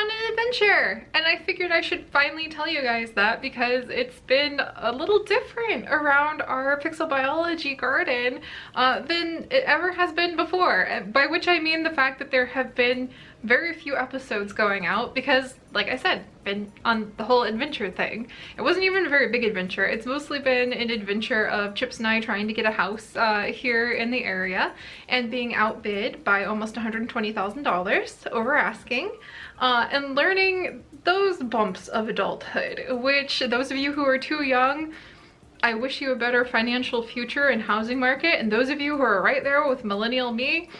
on an adventure, and I figured I should finally tell you guys that because it's been a little different around our pixel biology garden than it ever has been before, by which I mean the fact that there have been very few episodes going out because, like I said, been on the whole adventure thing. It wasn't even a very big adventure. It's mostly been an adventure of Chips and I trying to get a house here in the area and being outbid by almost $120,000 over asking, and learning those bumps of adulthood, which those of you who are too young, I wish you a better financial future and housing market, and those of you who are right there with millennial me,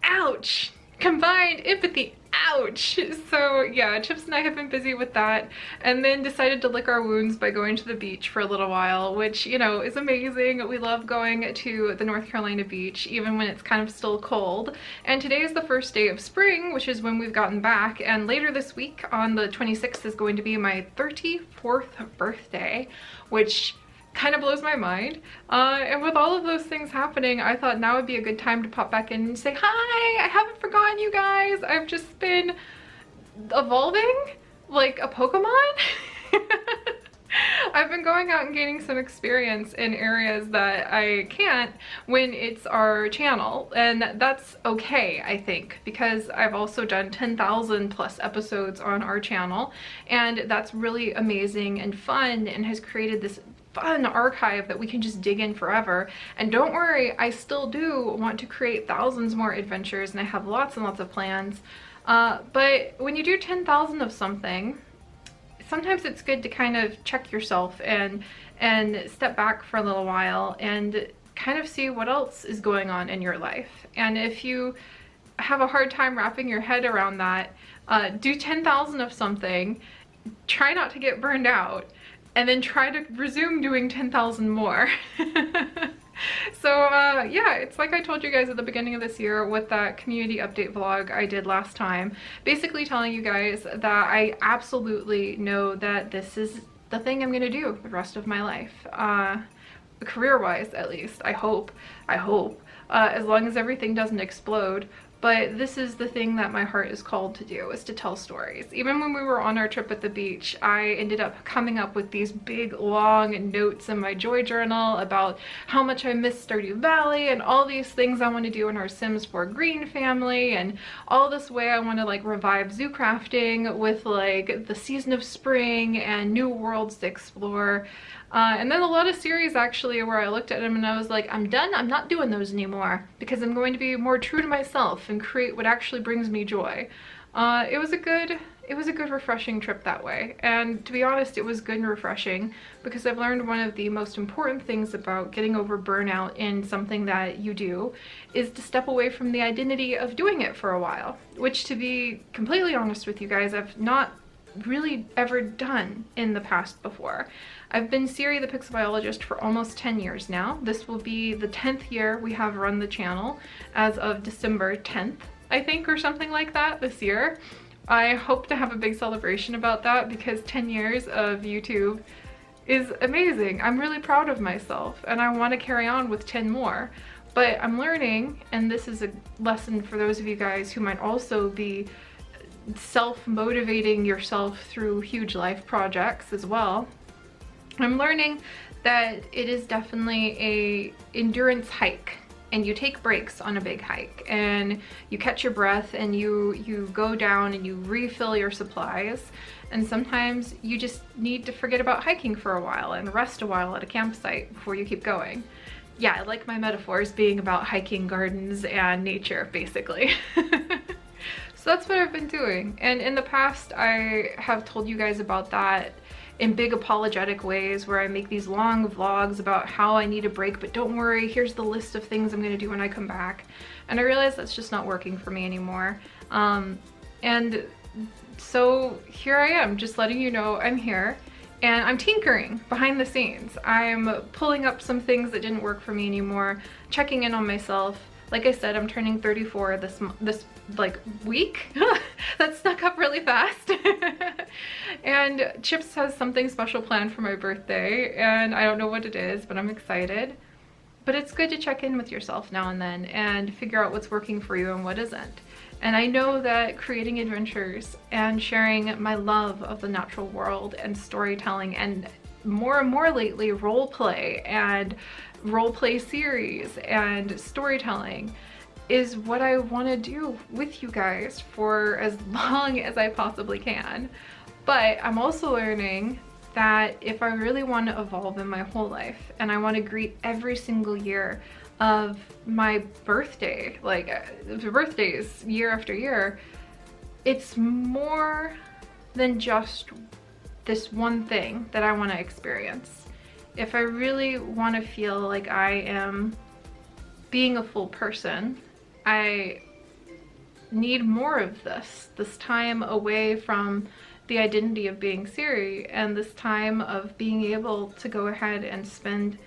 ouch! Combined empathy, ouch! So yeah, Chips and I have been busy with that, and then decided to lick our wounds by going to the beach for a little while, which, you know, is amazing. We love going to the North Carolina beach, even when it's kind of still cold. And today is the first day of spring, which is when we've gotten back, and later this week on the 26th is going to be my 34th birthday, which kind of blows my mind. And with all of those things happening, I thought now would be a good time to pop back in and say, hi, I haven't forgotten you guys. I've just been evolving like a Pokemon. I've been going out and gaining some experience in areas that I can't when it's our channel, and that's okay, I think, because I've also done 10,000 plus episodes on our channel, and that's really amazing and fun and has created this fun archive that we can just dig in forever. And don't worry, I still do want to create thousands more adventures, and I have lots and lots of plans. But when you do 10,000 of something, sometimes it's good to kind of check yourself and step back for a little while and kind of see what else is going on in your life. And if you have a hard time wrapping your head around that, do 10,000 of something, try not to get burned out, and then try to resume doing 10,000 more. So yeah, it's like I told you guys at the beginning of this year with that community update vlog I did last time, basically telling you guys that I absolutely know that this is the thing I'm gonna do the rest of my life, career-wise at least. I hope, as long as everything doesn't explode. But this is the thing that my heart is called to do, is to tell stories. Even when we were on our trip at the beach, I ended up coming up with these big long notes in my joy journal about how much I miss Stardew Valley and all these things I want to do in our Sims 4 Green family, and all this way I want to like revive zoo crafting with like the season of spring and new worlds to explore. And then a lot of series actually where I looked at them and I was like, I'm done, I'm not doing those anymore, because I'm going to be more true to myself and create what actually brings me joy. It was a good refreshing trip that way, and to be honest, it was good and refreshing because I've learned one of the most important things about getting over burnout in something that you do is to step away from the identity of doing it for a while, which, to be completely honest with you guys, I've not really ever done in the past before. I've been Seri the Pixel Biologist for almost 10 years now. This will be the 10th year we have run the channel as of December 10th, I think, or something like that this year. I hope to have a big celebration about that because 10 years of YouTube is amazing. I'm really proud of myself and I want to carry on with 10 more. But I'm learning, and this is a lesson for those of you guys who might also be self-motivating yourself through huge life projects as well. I'm learning that it is definitely a endurance hike, and you take breaks on a big hike and you catch your breath and you go down and you refill your supplies, and sometimes you just need to forget about hiking for a while and rest a while at a campsite before you keep going. Yeah, I like my metaphors being about hiking, gardens, and nature, basically. So that's what I've been doing, and in the past I have told you guys about that in big apologetic ways where I make these long vlogs about how I need a break, but don't worry, here's the list of things I'm gonna do when I come back. And I realize that's just not working for me anymore. And so here I am, just letting you know I'm here, and I'm tinkering behind the scenes. I'm pulling up some things that didn't work for me anymore, checking in on myself. Like I said, I'm turning 34 this like week. That snuck up really fast. And Chips has something special planned for my birthday, and I don't know what it is, but I'm excited. But it's good to check in with yourself now and then and figure out what's working for you and what isn't. And I know that creating adventures and sharing my love of the natural world and storytelling, and more lately role play and role play series and storytelling, is what I want to do with you guys for as long as I possibly can. But I'm also learning that if I really want to evolve in my whole life, and I want to greet every single year of my birthday, like birthdays year after year, it's more than just this one thing that I want to experience. If I really want to feel like I am being a full person, I need more of this time away from the identity of being Seri, and this time of being able to go ahead and spend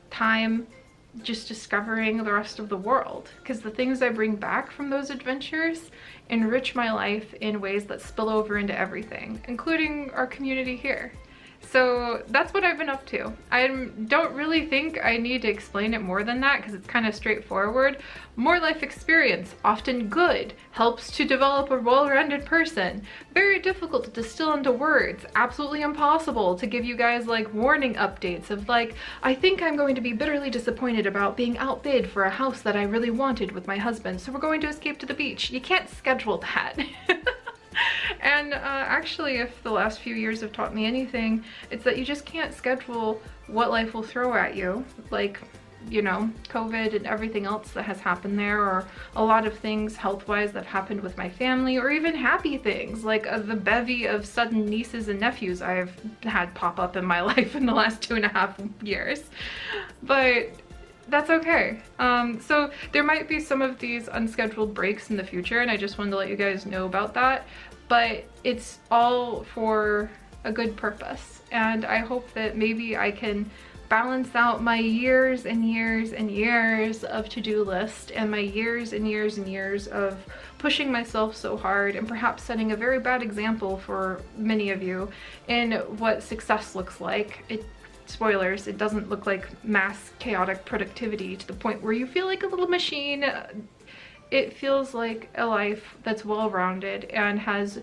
time just discovering the rest of the world, because the things I bring back from those adventures enrich my life in ways that spill over into everything, including our community here. So that's what I've been up to. I don't really think I need to explain it more than that, because it's kind of straightforward. More life experience, often good, helps to develop a well-rounded person. Very difficult to distill into words, absolutely impossible to give you guys like warning updates of like, I think I'm going to be bitterly disappointed about being outbid for a house that I really wanted with my husband, so we're going to escape to the beach. You can't schedule that. And actually, if the last few years have taught me anything, it's that you just can't schedule what life will throw at you. Like, you know, COVID and everything else that has happened there, or a lot of things health-wise that happened with my family, or even happy things like the bevy of sudden nieces and nephews I've had pop up in my life in the last 2.5 years. But that's okay. So there might be some of these unscheduled breaks in the future, and I just wanted to let you guys know about that. But it's all for a good purpose, and I hope that maybe I can balance out my years and years and years of to-do list and my years and years and years of pushing myself so hard, and perhaps setting a very bad example for many of you in what success looks like. Spoilers, it doesn't look like mass chaotic productivity to the point where you feel like a little machine. It feels like a life that's well-rounded and has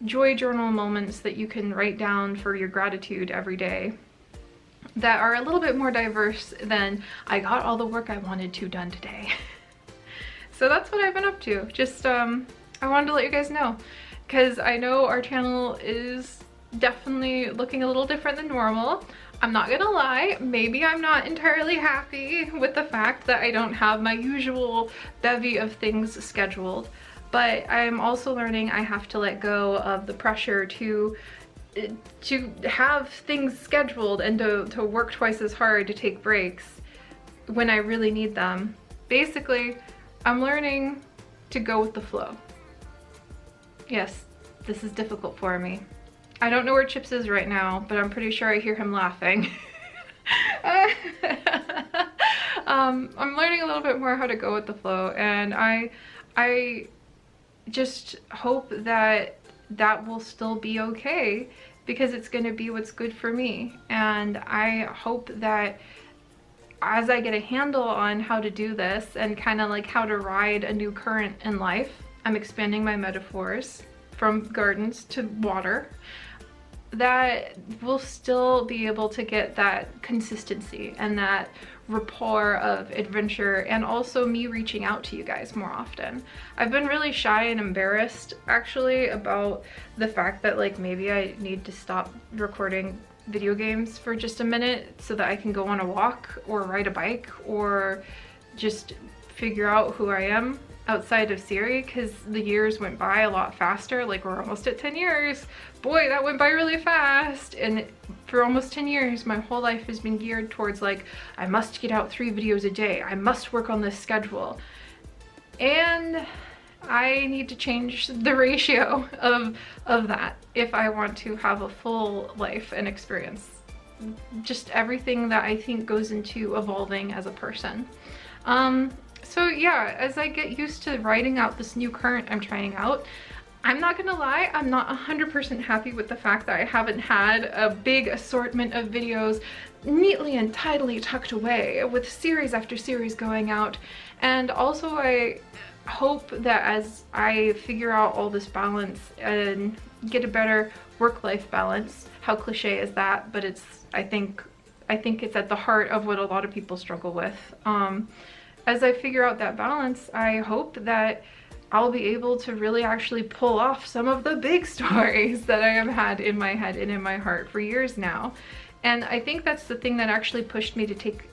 joy journal moments that you can write down for your gratitude every day, that are a little bit more diverse than I got all the work I wanted to done today. So that's what I've been up to. Just I wanted to let you guys know, because I know our channel is definitely looking a little different than normal. I'm not gonna lie, maybe I'm not entirely happy with the fact that I don't have my usual bevy of things scheduled, but I'm also learning I have to let go of the pressure to have things scheduled and to work twice as hard to take breaks when I really need them. Basically, I'm learning to go with the flow. Yes, this is difficult for me. I don't know where Chips is right now, but I'm pretty sure I hear him laughing. I'm learning a little bit more how to go with the flow, and I just hope that that will still be okay, because it's going to be what's good for me. And I hope that as I get a handle on how to do this and kind of like how to ride a new current in life, I'm expanding my metaphors from gardens to water, that we'll still be able to get that consistency and that rapport of adventure, and also me reaching out to you guys more often. I've been really shy and embarrassed actually about the fact that like maybe I need to stop recording video games for just a minute so that I can go on a walk or ride a bike or just figure out who I am outside of Seri, because the years went by a lot faster. Like, we're almost at 10 years. Boy, that went by really fast. And for almost 10 years, my whole life has been geared towards like, I must get out 3 videos a day. I must work on this schedule. And I need to change the ratio of that if I want to have a full life and experience just everything that I think goes into evolving as a person. So yeah, as I get used to writing out this new current I'm trying out, I'm not gonna lie, I'm not 100% happy with the fact that I haven't had a big assortment of videos neatly and tidily tucked away with series after series going out. And also hope that as I figure out all this balance and get a better work-life balance, how cliche is that, but I think it's at the heart of what a lot of people struggle with. As I figure out that balance, I hope that I'll be able to really actually pull off some of the big stories that I have had in my head and in my heart for years now. And I think that's the thing that actually pushed me to take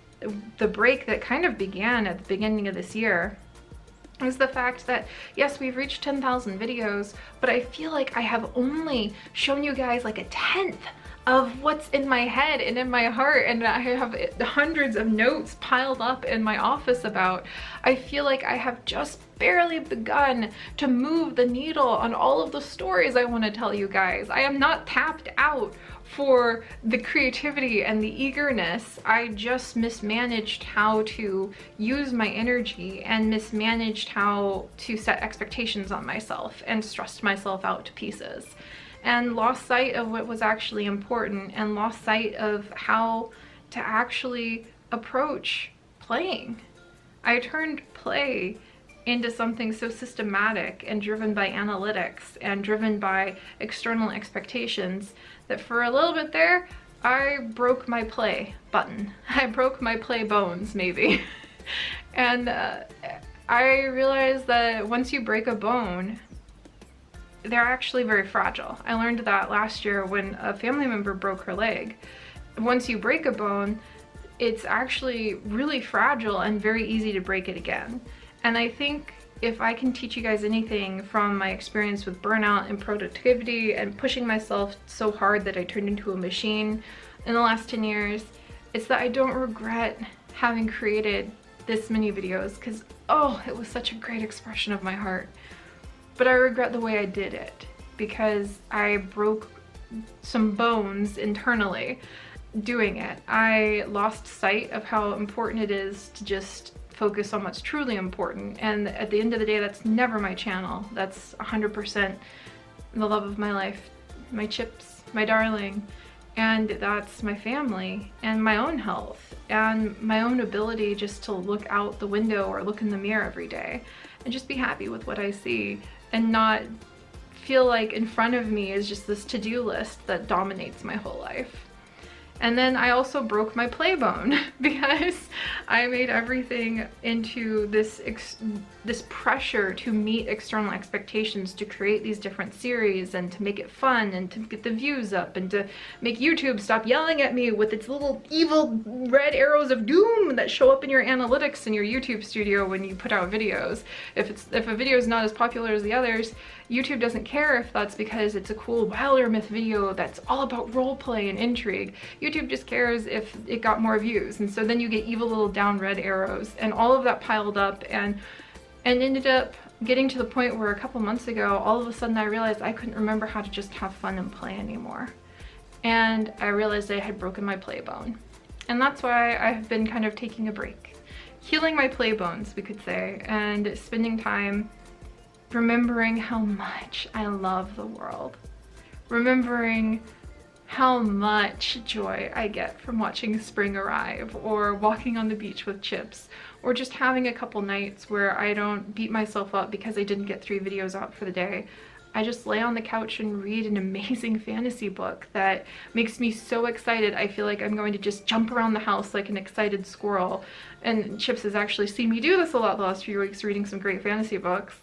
the break that kind of began at the beginning of this year, is the fact that, yes, we've reached 10,000 videos, but I feel like I have only shown you guys like a 1/10 of what's in my head and in my heart, and I have hundreds of notes piled up in my office about. I feel like I have just barely begun to move the needle on all of the stories I want to tell you guys. I am not tapped out for the creativity and the eagerness. I just mismanaged how to use my energy and mismanaged how to set expectations on myself and stressed myself out to pieces, and lost sight of what was actually important, and lost sight of how to actually approach playing. I turned play into something so systematic and driven by analytics and driven by external expectations that for a little bit there, I broke my play button. I broke my play bones, maybe. And I realized that once you break a bone, they're actually very fragile. I learned that last year when a family member broke her leg. Once you break a bone, it's actually really fragile and very easy to break it again. And I think if I can teach you guys anything from my experience with burnout and productivity and pushing myself so hard that I turned into a machine in the last 10 years, it's that I don't regret having created this many videos, because, oh, it was such a great expression of my heart. But I regret the way I did it, because I broke some bones internally doing it. I lost sight of how important it is to just focus on what's truly important, and at the end of the day, that's never my channel. That's 100% the love of my life, my chips, my darling, and that's my family and my own health and my own ability just to look out the window or look in the mirror every day and just be happy with what I see, and not feel like in front of me is just this to-do list that dominates my whole life. And then I also broke my play bone because I made everything into this pressure to meet external expectations, to create these different series and to make it fun and to get the views up and to make YouTube stop yelling at me with its little evil red arrows of doom that show up in your analytics in your YouTube studio when you put out videos. If a video is not as popular as the others, YouTube doesn't care if that's because it's a cool Wilder Myth video that's all about roleplay and intrigue. YouTube just cares if it got more views, and so then you get evil little down red arrows, and all of that piled up and ended up getting to the point where a couple months ago, all of a sudden I realized I couldn't remember how to just have fun and play anymore. And I realized I had broken my play bone. And that's why I've been kind of taking a break. Healing my play bones, we could say, and spending time remembering how much I love the world. Remembering how much joy I get from watching spring arrive, or walking on the beach with chips, or just having a couple nights where I don't beat myself up because I didn't get 3 videos out for the day. I just lay on the couch and read an amazing fantasy book that makes me so excited. I feel like I'm going to just jump around the house like an excited squirrel. And Chips has actually seen me do this a lot the last few weeks, reading some great fantasy books,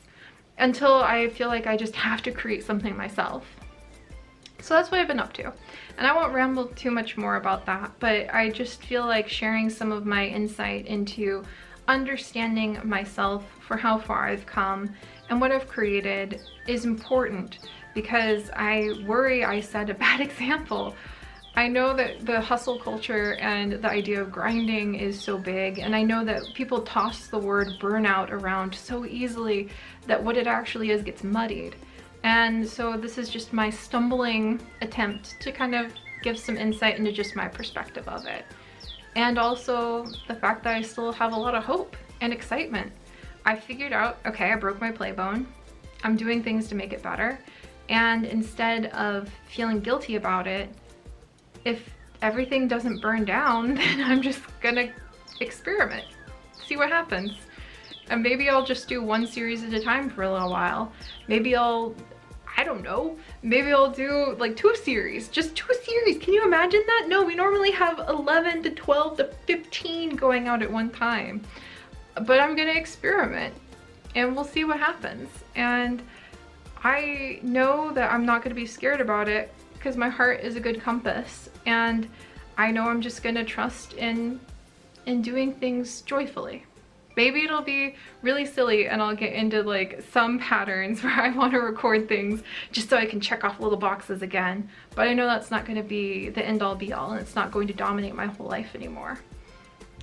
until I feel like I just have to create something myself. So that's what I've been up to. And I won't ramble too much more about that, but I just feel like sharing some of my insight into understanding myself for how far I've come and what I've created is important, because I worry I set a bad example. I know that the hustle culture and the idea of grinding is so big, and I know that people toss the word burnout around so easily that what it actually is gets muddied. And so this is just my stumbling attempt to kind of give some insight into just my perspective of it. And also the fact that I still have a lot of hope and excitement. I figured out, okay, I broke my play bone. I'm doing things to make it better. And instead of feeling guilty about it, if everything doesn't burn down, then I'm just gonna experiment, see what happens. And maybe I'll just do one series at a time for a little while. Maybe I don't know, maybe I'll do like 2 series, just 2 series. Can you imagine that? No, we normally have 11 to 12 to 15 going out at one time. But I'm gonna experiment and we'll see what happens. And I know that I'm not gonna be scared about it because my heart is a good compass. And I know I'm just gonna trust in doing things joyfully. Maybe it'll be really silly and I'll get into like some patterns where I want to record things just so I can check off little boxes again. But I know that's not going to be the end all be all, and it's not going to dominate my whole life anymore.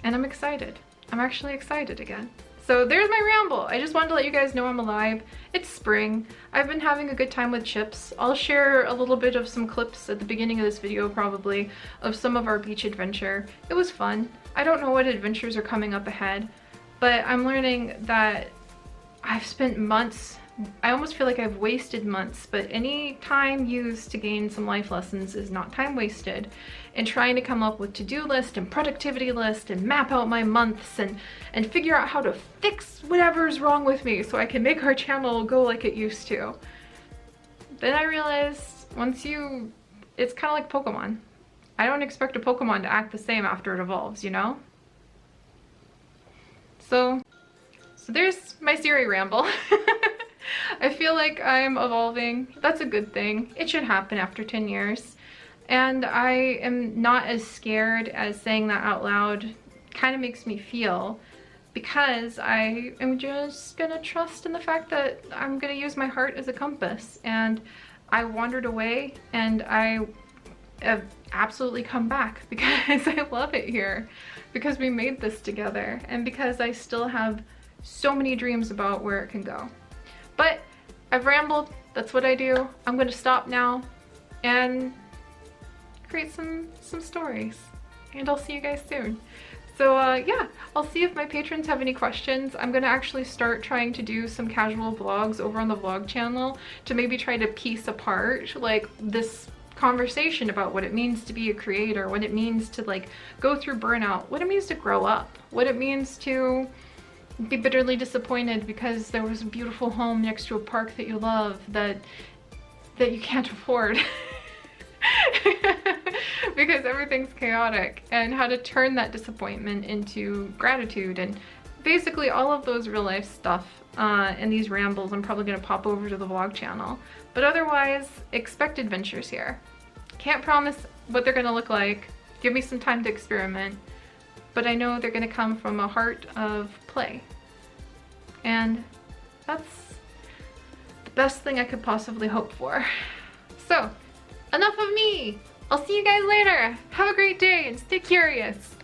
And I'm excited. I'm actually excited again. So there's my ramble. I just wanted to let you guys know I'm alive. It's spring. I've been having a good time with chips. I'll share a little bit of some clips at the beginning of this video probably of some of our beach adventure. It was fun. I don't know what adventures are coming up ahead. But I'm learning that I've spent months, I almost feel like I've wasted months, but any time used to gain some life lessons is not time wasted. And trying to come up with to-do list and productivity list and map out my months and figure out how to fix whatever's wrong with me so I can make our channel go like it used to. Then I realized it's kind of like Pokemon. I don't expect a Pokemon to act the same after it evolves, you know? So there's my Seri ramble. I feel like I'm evolving. That's a good thing. It should happen after 10 years. And I am not as scared as saying that out loud kind of makes me feel, because I am just gonna trust in the fact that I'm gonna use my heart as a compass. And I wandered away and I have absolutely come back because I love it here, because we made this together, and because I still have so many dreams about where it can go. But I've rambled. That's what I do. I'm gonna stop now and create some stories, and I'll see you guys soon. So yeah, I'll see if my patrons have any questions. I'm gonna actually start trying to do some casual vlogs over on the vlog channel to maybe try to piece apart like this conversation about what it means to be a creator, what it means to like go through burnout, what it means to grow up, what it means to be bitterly disappointed because there was a beautiful home next to a park that you love that you can't afford because everything's chaotic, and how to turn that disappointment into gratitude, and basically all of those real life stuff. And these rambles I'm probably gonna pop over to the vlog channel, but otherwise expect adventures here. Can't promise what they're gonna look like. Give me some time to experiment, but I know they're gonna come from a heart of play, and that's the best thing I could possibly hope for. So enough of me. I'll see you guys later. Have a great day and stay curious.